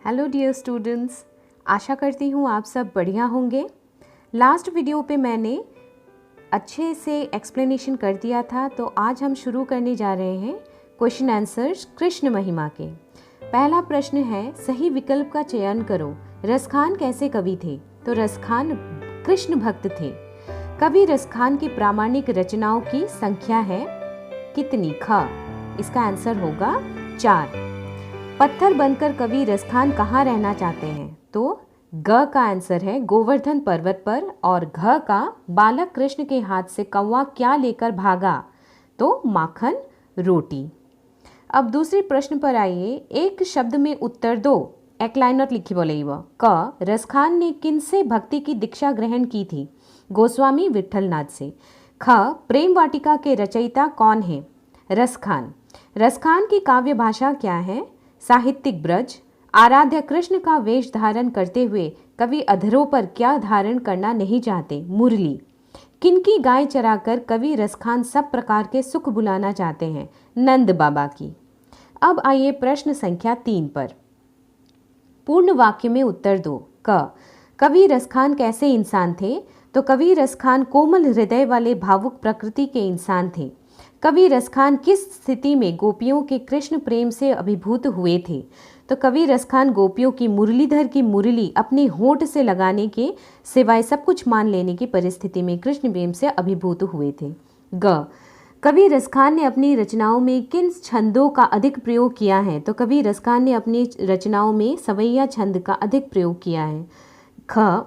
Hello dear students, आशा करती हूँ आप सब बढ़िया होंगे। लास्ट वीडियो पे मैंने अच्छे से एक्सप्लेनेशन कर दिया था, तो आज हम शुरू करने जा रहे हैं क्वेश्चन आंसर्स कृष्ण महिमा के। पहला प्रश्न है, सही विकल्प का चयन करो। रसखान कैसे कवि थे? तो रसखान कृष्ण भक्त थे। कवि रसखान की प्रामाणिक रचनाओं की संख्या है कितनी? ख, इसका आंसर होगा 4। पत्थर बनकर कवि रसखान कहाँ रहना चाहते हैं? तो ग का आंसर है गोवर्धन पर्वत पर, और घ का बालक कृष्ण के हाथ से कौवा क्या लेकर भागा? तो माखन रोटी। अब दूसरे प्रश्न पर आइए, एक शब्द में उत्तर दो। एक लाइनर लिखी बोले क, रसखान ने किनसे भक्ति की दीक्षा ग्रहण की थी? गोस्वामी विठलनाथ से। ख, प्रेम वाटिका के रचयिता कौन है? रसखान। रसखान की काव्य भाषा क्या है? साहित्यिक ब्रज। आराध्य कृष्ण का वेश धारण करते हुए कवि अधरों पर क्या धारण करना नहीं चाहते? मुरली। किनकी गाय चराकर कवि रसखान सब प्रकार के सुख बुलाना चाहते हैं? नंद बाबा की। अब आइए प्रश्न संख्या 3 पर। पूर्ण वाक्य में उत्तर दो। क, कवि रसखान कैसे इंसान थे? तो कवि रसखान कोमल हृदय वाले भावुक प्रकृति के इंसान थे। कवि रसखान किस स्थिति में गोपियों के कृष्ण प्रेम से अभिभूत हुए थे? तो कवि रसखान गोपियों की मुरलीधर की मुरली अपने होंठ से लगाने के सिवाय सब कुछ मान लेने की परिस्थिति में कृष्ण प्रेम से अभिभूत हुए थे। ग, कवि रसखान ने अपनी रचनाओं में किन छंदों का अधिक प्रयोग किया है? तो कवि रसखान ने अपनी रचनाओं में सवैया छंद का अधिक प्रयोग किया है। ख,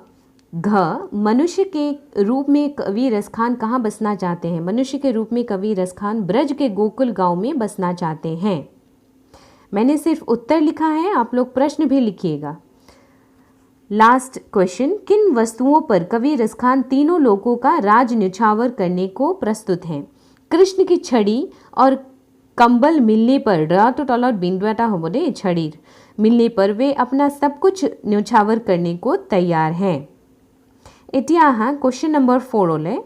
घ, मनुष्य के रूप में कवि रसखान कहाँ बसना चाहते हैं? मनुष्य के रूप में कवि रसखान ब्रज के गोकुल गांव में बसना चाहते हैं। मैंने सिर्फ उत्तर लिखा है, आप लोग प्रश्न भी लिखिएगा। लास्ट क्वेश्चन, किन वस्तुओं पर कवि रसखान तीनों लोगों का राज न्यौछावर करने को प्रस्तुत हैं? कृष्ण की छड़ी और कंबल मिलने पर, डरा तो टलर बिंदुआटा हो बोले, छड़ी मिलने पर वे अपना सब कुछ न्यौछावर करने को तैयार हैं। एटिया क्वेश्चन नंबर 4 ओले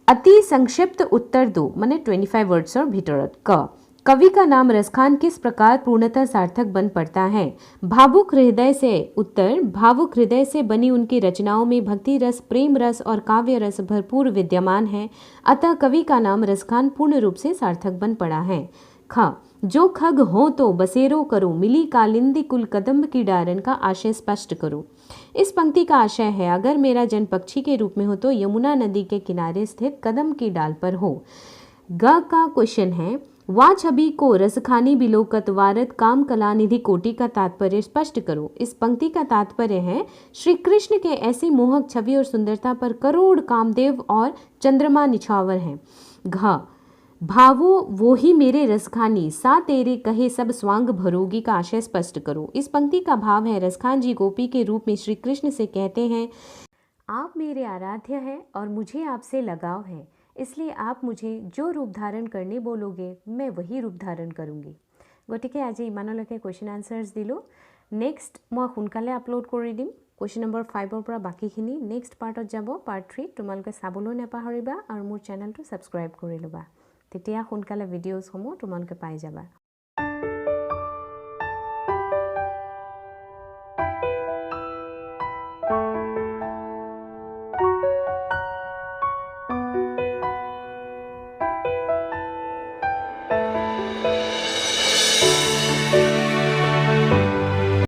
अति संक्षिप्त उत्तर दो, माने 25 वर्ड्स और भीतरत। क, कवि का नाम रसखान किस प्रकार पूर्णतः सार्थक बन पड़ता है? भावुक हृदय से। उत्तर, भावुक हृदय से बनी उनकी रचनाओं में भक्ति रस, प्रेम रस और काव्य रस भरपूर विद्यमान है, अतः कवि का नाम रसखान पूर्ण रूप से सार्थक बन पड़ा है। ख, जो खग हो तो बसेरो करो, मिली कालिंदी कुल कदम्ब की डारन का आशय स्पष्ट करो। इस पंक्ति का आशय है, अगर मेरा जन्म पक्षी के रूप में हो तो यमुना नदी के किनारे स्थित कदम की डाल पर हो। ग का क्वेश्चन है, वा छवि को रसखानी बिलोकत वारद काम कला निधि कोटि का तात्पर्य स्पष्ट करो। इस पंक्ति का तात्पर्य है, श्री कृष्ण के ऐसी मोहक छवि और सुंदरता पर करोड़ कामदेव और चंद्रमा निछावर हैं। घ, भावो वो ही मेरे रसखानी, सा तेरे कहे सब स्वांग भरोगी का आशय स्पष्ट करो। इस पंक्ति का भाव है, रसखान जी गोपी के रूप में श्री कृष्ण से कहते हैं, आप मेरे आराध्य हैं और मुझे आपसे लगाव है, इसलिए आप मुझे जो रूप धारण करने बोलोगे मैं वही रूप धारण करूँगी। गतिके आज इमानলৈকে क्वेश्चन आंसर्स दिलो। नेक्स्ट मैं সোনকালে আপলোড কৰি দিম क्वेश्चन नंबर 5 পৰা বাকিখিনি। नेक्स्ट पार्टत যাব, पार्ट 3 তোমালোকে চাবলৈ নাপাহৰিবা আৰু মোৰ চেনেলটো সাবস্ক্ৰাইব কৰি ল'বা, তেতিয়া সোনকালে ভিডিঅ'সমূহ তোমালোকে পাই যাবা।